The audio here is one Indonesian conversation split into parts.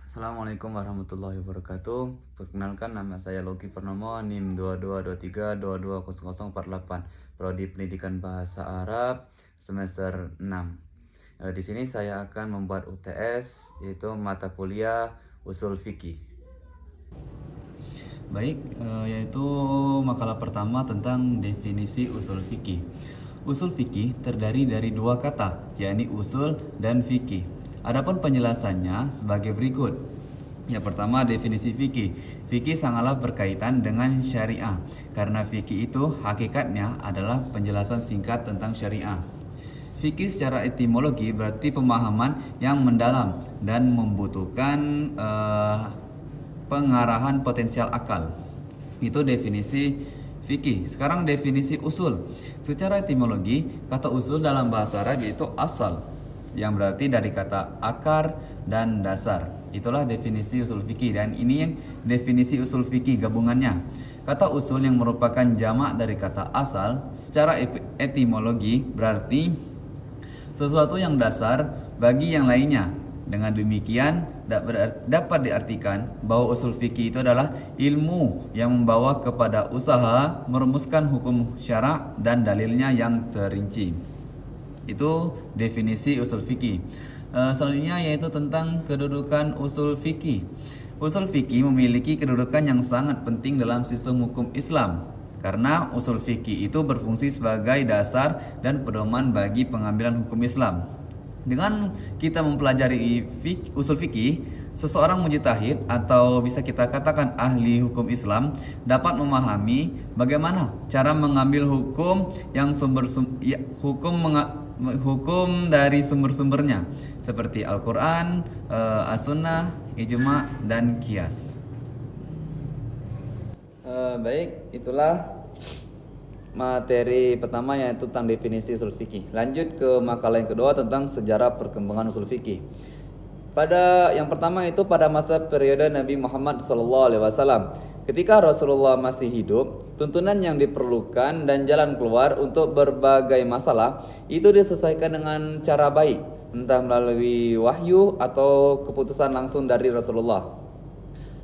Assalamualaikum warahmatullahi wabarakatuh. Perkenalkan, nama saya Logi Purnomo, NIM 2223220048, Prodi Pendidikan Bahasa Arab semester 6. Di sini saya akan membuat UTS, yaitu mata kuliah Usul Fikih. Baik, yaitu makalah pertama tentang definisi usul fikih. Usul fikih terdiri dari dua kata, yakni usul dan fikih. Adapun penjelasannya sebagai berikut. Yang pertama, definisi fikih. Fikih sangatlah berkaitan dengan syariah, karena fikih itu hakikatnya adalah penjelasan singkat tentang syariah. Fikih secara etimologi berarti pemahaman yang mendalam dan membutuhkan pengarahan potensial akal. Itu definisi fikih. Sekarang definisi usul. Secara etimologi, kata usul dalam bahasa Arab yaitu asal, yang berarti dari kata akar dan dasar. Itulah definisi usul fikih, dan ini yang definisi usul fikih gabungannya. Kata usul yang merupakan jamak dari kata asal secara etimologi berarti sesuatu yang dasar bagi yang lainnya. Dengan demikian dapat diartikan bahwa usul fikih itu adalah ilmu yang membawa kepada usaha merumuskan hukum syarak dan dalilnya yang terinci. Itu definisi usul fikih. Selanjutnya yaitu tentang kedudukan usul fikih. Usul fikih memiliki kedudukan yang sangat penting dalam sistem hukum Islam, karena usul fikih itu berfungsi sebagai dasar dan pedoman bagi pengambilan hukum Islam. Dengan kita mempelajari usul fikih, seseorang mujtahid atau bisa kita katakan ahli hukum Islam dapat memahami bagaimana cara mengambil hukum yang hukum dari sumber-sumbernya seperti Al-Quran, As-Sunnah, Ijma' dan Qiyas. Baik, itulah materi pertama, yaitu tentang definisi usul fikih. Lanjut ke makalah yang kedua tentang sejarah perkembangan usul fikih. Yang pertama itu pada masa periode Nabi Muhammad SAW. Ketika Rasulullah masih hidup, tuntunan yang diperlukan dan jalan keluar untuk berbagai masalah itu diselesaikan dengan cara baik, entah melalui wahyu atau keputusan langsung dari Rasulullah.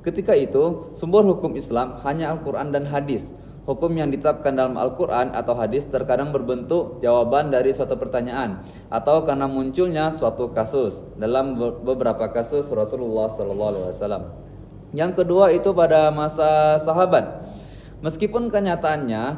Ketika itu, sumber hukum Islam hanya Al-Quran dan hadis. Hukum yang ditetapkan dalam Al-Quran atau hadis terkadang berbentuk jawaban dari suatu pertanyaan atau karena munculnya suatu kasus. Dalam beberapa kasus Rasulullah SAW. Yang kedua itu pada masa sahabat. Meskipun kenyataannya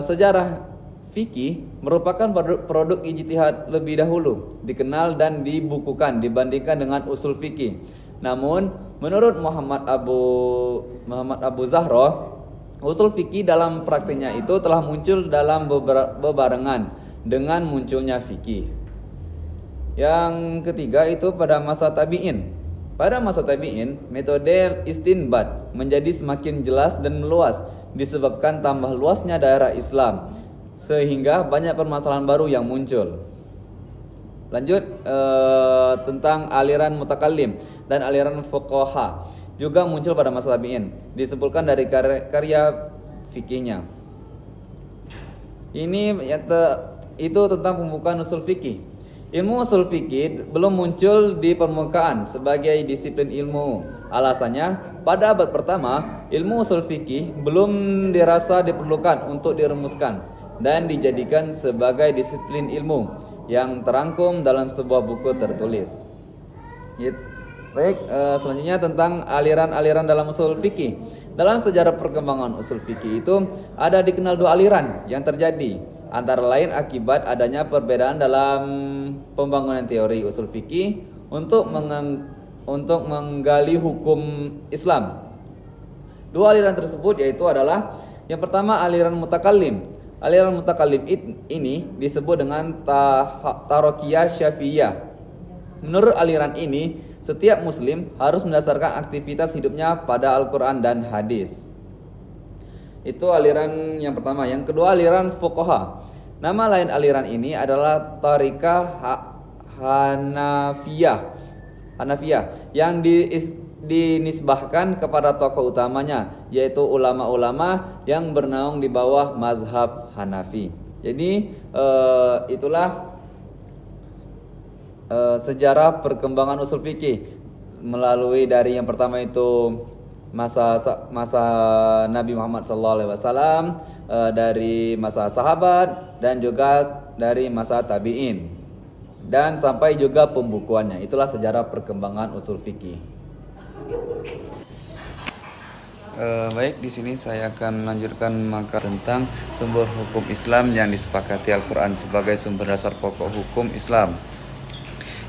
sejarah fikih merupakan produk ijtihad lebih dahulu dikenal dan dibukukan dibandingkan dengan usul fikih. Namun menurut Muhammad Abu Zahroh, usul fikih dalam praktiknya itu telah muncul dalam bebarengan dengan munculnya fikih. Yang ketiga itu pada masa tabi'in. Pada masa tabi'in, metode istinbat menjadi semakin jelas dan meluas disebabkan tambah luasnya daerah Islam, sehingga banyak permasalahan baru yang muncul. Lanjut tentang aliran mutakallim dan aliran fuqaha juga muncul pada masa tabi'in, disimpulkan dari karya fikihnya. Ini itu tentang pembukaan usul fikih. Ilmu usul fikih belum muncul di permukaan sebagai disiplin ilmu. Alasannya, pada abad pertama, ilmu usul fikih belum dirasa diperlukan untuk dirumuskan dan dijadikan sebagai disiplin ilmu yang terangkum dalam sebuah buku tertulis. Baik, selanjutnya tentang aliran-aliran dalam usul fikih. Dalam sejarah perkembangan usul fikih itu ada dikenal dua aliran yang terjadi, antara lain akibat adanya perbedaan dalam pembangunan teori usul fikih untuk menggali hukum Islam. Dua aliran tersebut yaitu adalah yang pertama aliran mutakallim. Aliran mutakallim ini disebut dengan Tarokiyah Syafi'iyah. Menurut aliran ini, setiap muslim harus mendasarkan aktivitas hidupnya pada Al-Quran dan hadis. Itu aliran yang pertama. Yang kedua, aliran fuqaha. Nama lain aliran ini adalah Tariqah Hanafiyah yang dinisbahkan kepada tokoh utamanya, yaitu ulama-ulama yang bernaung di bawah mazhab Hanafi. Jadi itulah sejarah perkembangan usul fikih. melalui dari yang pertama itu masa Nabi Muhammad SAW, dari masa sahabat dan juga dari masa tabi'in dan sampai juga pembukuannya. Itulah sejarah perkembangan usul fikih. Baik, di sini saya akan melanjutkan maka tentang sumber hukum Islam yang disepakati Al-Quran sebagai sumber dasar pokok hukum Islam.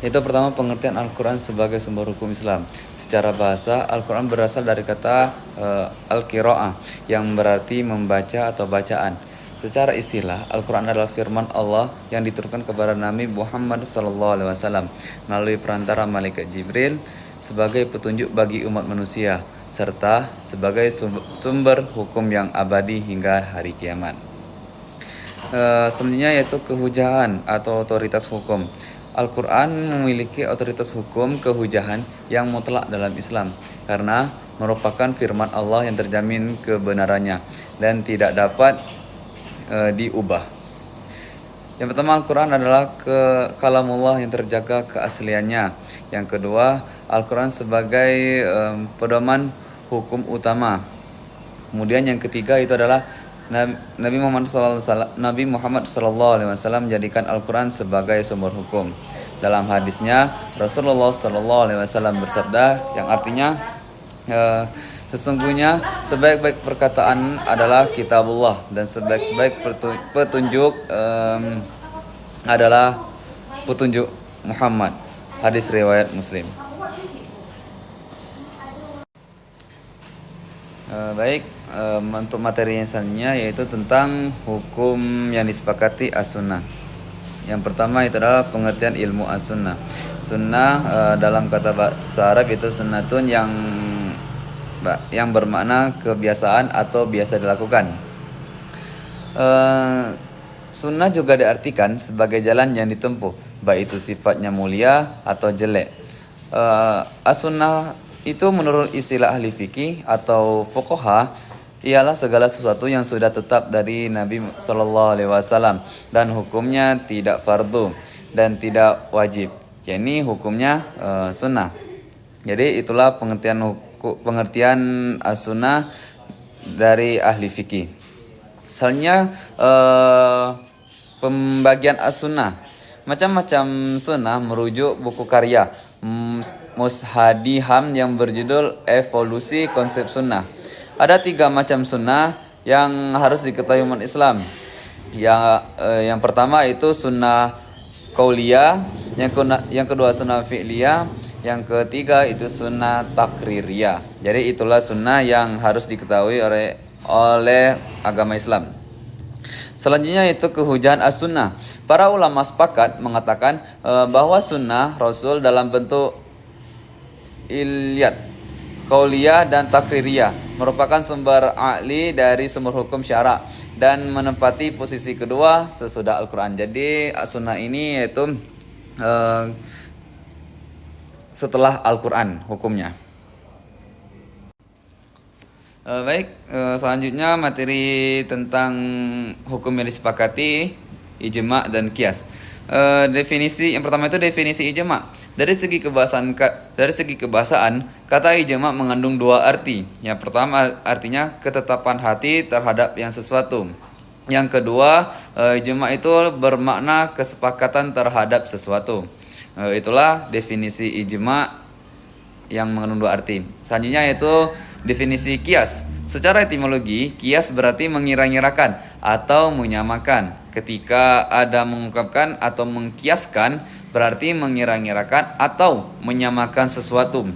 Itu pertama, pengertian Al-Quran sebagai sumber hukum Islam. Secara bahasa, Al-Quran berasal dari kata al-qira'ah yang berarti membaca atau bacaan. Secara istilah, Al-Quran adalah firman Allah yang diturunkan kepada Nabi Muhammad SAW melalui perantara malaikat Jibril sebagai petunjuk bagi umat manusia, serta sebagai sumber hukum yang abadi hingga hari kiamat. Selanjutnya yaitu kehujahan atau otoritas hukum. Al-Quran memiliki otoritas hukum kehujahan yang mutlak dalam Islam karena merupakan firman Allah yang terjamin kebenarannya dan tidak dapat diubah. Yang pertama, Al-Quran adalah kalamullah yang terjaga keasliannya. Yang kedua, Al-Quran sebagai pedoman hukum utama. Kemudian yang ketiga itu adalah Nabi Muhammad SAW menjadikan Al-Quran sebagai sumber hukum. Dalam hadisnya, Rasulullah SAW bersabda yang artinya sesungguhnya sebaik-baik perkataan adalah kitabullah dan sebaik-baik petunjuk adalah petunjuk Muhammad. Hadis riwayat Muslim. Baik, untuk materi yang selanjutnya yaitu tentang hukum yang disepakati as-sunnah. Yang pertama itu adalah pengertian ilmu as-sunnah. Sunnah dalam kata bahasa Arab itu sunnatun yang bermakna kebiasaan atau biasa dilakukan. Sunnah juga diartikan sebagai jalan yang ditempuh, baik itu sifatnya mulia atau jelek. As-sunnah itu menurut istilah ahli fikih atau fuqaha ialah segala sesuatu yang sudah tetap dari Nabi SAW dan hukumnya tidak fardu dan tidak wajib, yakni hukumnya sunnah. Jadi itulah pengertian as-sunnah dari ahli fikih. Misalnya pembagian as-sunnah. Macam-macam sunnah merujuk buku karya Mushadiham yang berjudul Evolusi Konsep Sunnah. Ada 3 macam sunnah yang harus diketahui umat Islam. Yang pertama itu sunnah qauliyah, yang kedua sunnah fi'liyah, yang ketiga itu sunnah takririyah. Jadi itulah sunnah yang harus diketahui oleh agama Islam. Selanjutnya itu kehujahan as-sunnah. Para ulama sepakat mengatakan bahwa sunnah Rasul dalam bentuk ilyat, qauliyah dan takririyah merupakan sumber a'li dari sumber hukum syara dan menempati posisi kedua sesudah Al-Quran. Jadi as-sunnah ini yaitu setelah Al-Quran hukumnya. Selanjutnya materi tentang hukum yang disepakati, ijma' dan qiyas. Definisi yang pertama itu definisi ijma'. Dari segi kebahasaan, kata ijma' mengandung 2 arti. Yang pertama artinya ketetapan hati terhadap yang sesuatu. Yang kedua, ijma' itu bermakna kesepakatan terhadap sesuatu. Itulah definisi ijma' yang mengandung 2 arti. Selanjutnya yaitu definisi qiyas. Secara etimologi, qiyas berarti mengira-ngirakan atau menyamakan. Ketika ada mengungkapkan atau mengkiaskan, berarti mengira-ngirakan atau menyamakan sesuatu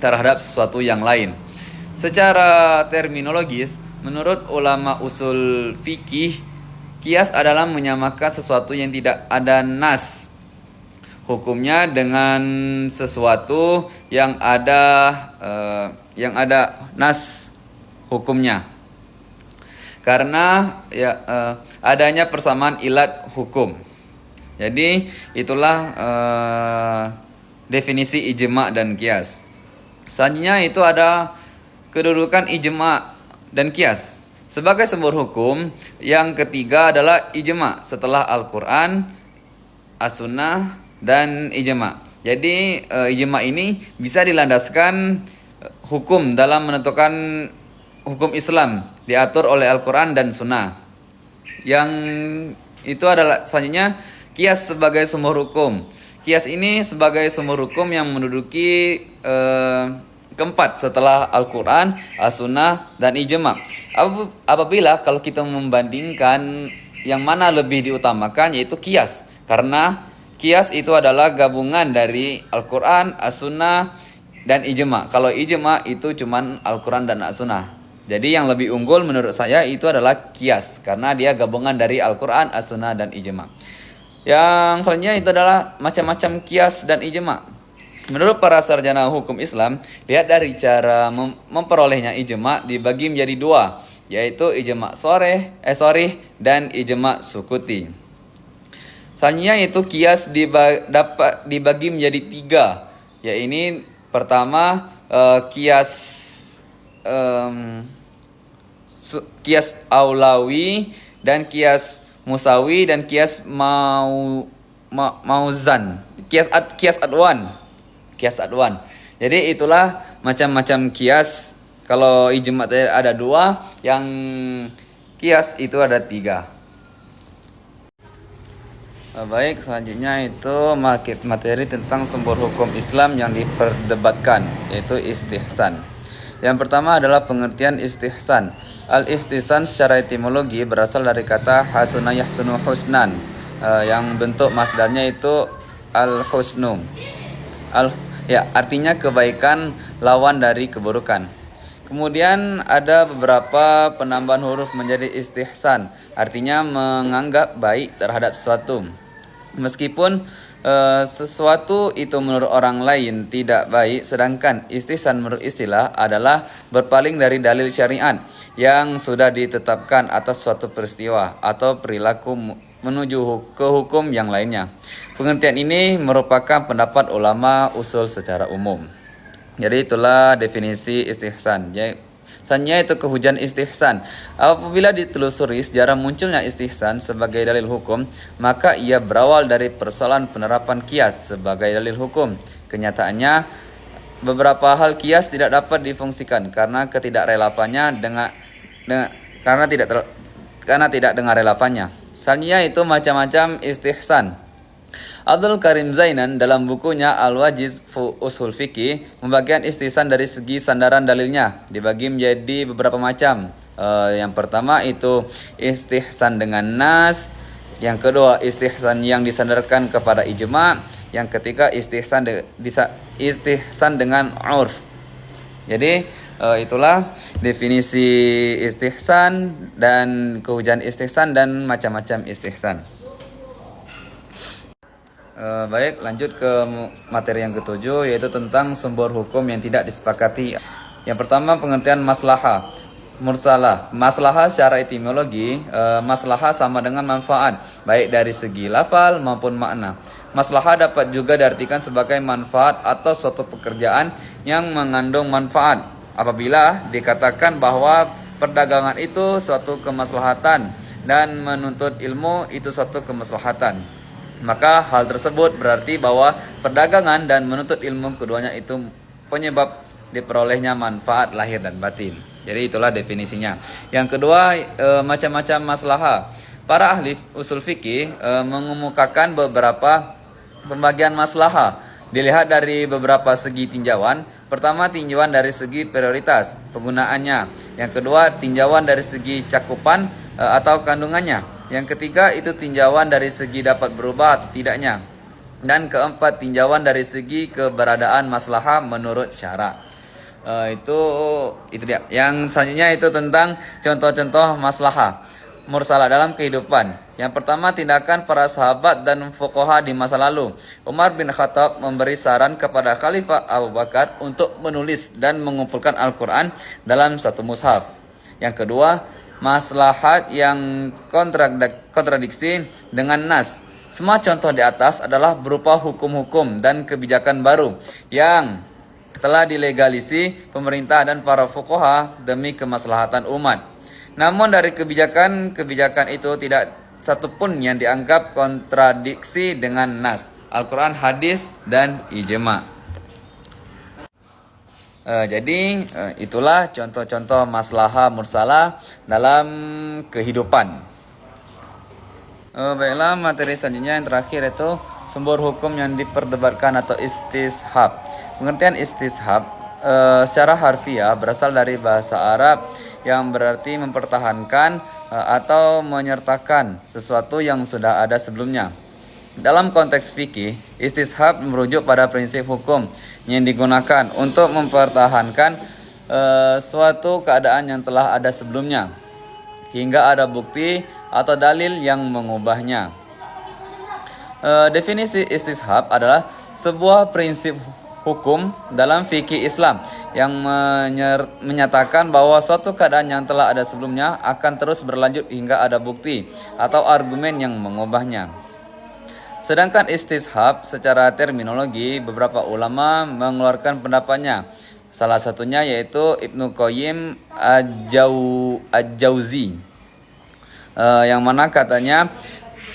terhadap sesuatu yang lain. Secara terminologis, menurut ulama usul fikih, qiyas adalah menyamakan sesuatu yang tidak ada nas hukumnya dengan sesuatu yang ada nas hukumnya. Karena adanya persamaan ilat hukum. Jadi itulah definisi ijma' dan qiyas. Selanjutnya itu ada kedudukan ijma' dan qiyas. Sebagai sumber hukum, yang ketiga adalah ijma' setelah Al-Quran, as-sunnah dan ijma'. Jadi ijma ini bisa dilandaskan hukum dalam menentukan hukum Islam diatur oleh Al-Quran dan Sunnah. Yang itu adalah selanjutnya kias sebagai sumber hukum. Kias ini sebagai sumber hukum yang menduduki keempat setelah Al-Quran, As-Sunnah, dan Ijma. Apabila kalau kita membandingkan yang mana lebih diutamakan, yaitu kias. Karena kias itu adalah gabungan dari Al-Quran, As-Sunnah, dan Ijma. Kalau Ijma itu cuman Al-Quran dan As-Sunnah. Jadi yang lebih unggul menurut saya itu adalah kias. Karena dia gabungan dari Al-Quran, As-Sunnah, dan Ijma. Yang selanjutnya itu adalah macam-macam kias dan Ijma. Menurut para sarjana hukum Islam, lihat dari cara memperolehnya ijma dibagi menjadi dua, yaitu ijma sorih dan ijma sukuti. Selanjutnya itu kias dapat dibagi menjadi tiga, yaitu pertama kias aulawi dan kias musawi dan kias mauzan, kias adwan. Jadi itulah macam-macam kias. Kalau ijma ada dua, yang kias itu ada tiga. Baik, selanjutnya itu materi tentang sumber hukum Islam yang diperdebatkan, yaitu istihsan. Yang pertama adalah pengertian istihsan. Al-istihsan secara etimologi berasal dari kata hasuna yahsunu husnan, yang bentuk masdarnya itu al-husnu. Artinya kebaikan lawan dari keburukan. Kemudian ada beberapa penambahan huruf menjadi istihsan, artinya menganggap baik terhadap sesuatu. Meskipun sesuatu itu menurut orang lain tidak baik, sedangkan istihsan menurut istilah adalah berpaling dari dalil syariat yang sudah ditetapkan atas suatu peristiwa atau perilaku menuju ke hukum yang lainnya. Pengertian ini merupakan pendapat ulama usul secara umum. Jadi itulah definisi istihsan. Selanjutnya itu kehujan istihsan. Apabila ditelusuri sejarah munculnya istihsan sebagai dalil hukum, maka ia berawal dari persoalan penerapan kias sebagai dalil hukum. Kenyataannya, beberapa hal kias tidak dapat difungsikan karena ketidakrelevannya karena tidak dengan relevannya. Selanjutnya itu macam-macam istihsan. Abdul Karim Zainan dalam bukunya Al-Wajiz Usul Fiqih membagikan istihsan dari segi sandaran dalilnya dibagi menjadi beberapa macam. Yang pertama itu istihsan dengan nas, yang kedua istihsan yang disandarkan kepada ijma, yang ketiga istihsan dengan urf. Jadi itulah definisi istihsan dan kehujan istihsan dan macam-macam istihsan. Baik, lanjut ke materi yang ketujuh, yaitu tentang sumber hukum yang tidak disepakati. Yang pertama, pengertian maslahah mursalah. Maslahah secara etimologi, maslahah sama dengan manfaat, baik dari segi lafal maupun makna. Maslahah dapat juga diartikan sebagai manfaat atau suatu pekerjaan yang mengandung manfaat. Apabila dikatakan bahwa perdagangan itu suatu kemaslahatan dan menuntut ilmu itu suatu kemaslahatan, maka hal tersebut berarti bahwa perdagangan dan menuntut ilmu keduanya itu penyebab diperolehnya manfaat lahir dan batin. Jadi itulah definisinya. Yang kedua, macam-macam maslahah. Para ahli usul fikih mengemukakan beberapa pembagian maslahah. Dilihat dari beberapa segi tinjauan. Pertama, tinjauan dari segi prioritas penggunaannya. Yang kedua, tinjauan dari segi cakupan atau kandungannya. Yang ketiga itu tinjauan dari segi dapat berubah atau tidaknya. Dan keempat, tinjauan dari segi keberadaan maslahah menurut syara. Itu dia. Yang selanjutnya itu tentang contoh-contoh maslahah mursalah dalam kehidupan. Yang pertama, tindakan para sahabat dan fuqaha di masa lalu. Umar bin Khattab memberi saran kepada Khalifah Abu Bakar untuk menulis dan mengumpulkan Al-Quran dalam satu mushaf. Yang kedua, maslahat yang kontradiksi dengan nas. Semua contoh di atas adalah berupa hukum-hukum dan kebijakan baru yang telah dilegalisi pemerintah dan para fuqaha demi kemaslahatan umat. Namun dari kebijakan itu tidak satupun yang dianggap kontradiksi dengan nas. Al-Quran, hadis, dan ijma. Jadi itulah contoh-contoh maslahah mursalah dalam kehidupan. Baiklah, materi selanjutnya yang terakhir itu sumber hukum yang diperdebatkan atau istishab. Pengertian istishab secara harfiah berasal dari bahasa Arab yang berarti mempertahankan atau menyertakan sesuatu yang sudah ada sebelumnya. Dalam konteks fikih, istishab merujuk pada prinsip hukum yang digunakan untuk mempertahankan suatu keadaan yang telah ada sebelumnya hingga ada bukti atau dalil yang mengubahnya. Definisi istishab adalah sebuah prinsip hukum dalam fikih Islam yang menyatakan bahwa suatu keadaan yang telah ada sebelumnya akan terus berlanjut hingga ada bukti atau argumen yang mengubahnya. Sedangkan istishab secara terminologi beberapa ulama mengeluarkan pendapatnya. Salah satunya yaitu Ibnu Qayyim Al-Jauzi, yang mana katanya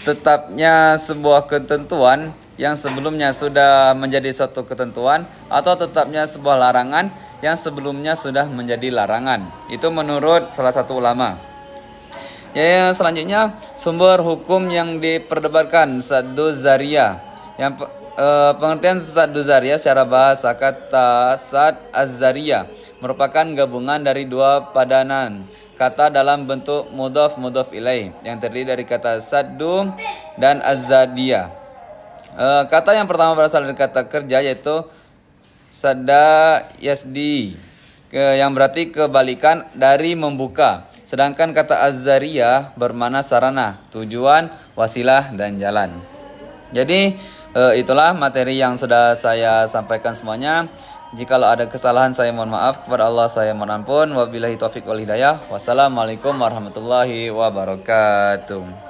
tetapnya sebuah ketentuan yang sebelumnya sudah menjadi suatu ketentuan atau tetapnya sebuah larangan yang sebelumnya sudah menjadi larangan. Itu menurut salah satu ulama. Ya, selanjutnya sumber hukum yang diperdebatkan saddu zariyah. Yang pengertian saddu zariyah secara bahasa kata sad az-zariyah merupakan gabungan dari dua padanan kata dalam bentuk mudhaf ilaih yang terdiri dari kata saddu dan az-zadiyah. Kata yang pertama berasal dari kata kerja yaitu sadda yasdi, yang berarti kebalikan dari membuka. Sedangkan kata az-zariyah bermakna sarana, tujuan, wasilah, dan jalan. Jadi itulah materi yang sudah saya sampaikan semuanya. Jikalau ada kesalahan saya mohon maaf, kepada Allah saya mohon ampun. Wabillahi taufiq wal hidayah. Wassalamualaikum warahmatullahi wabarakatuh.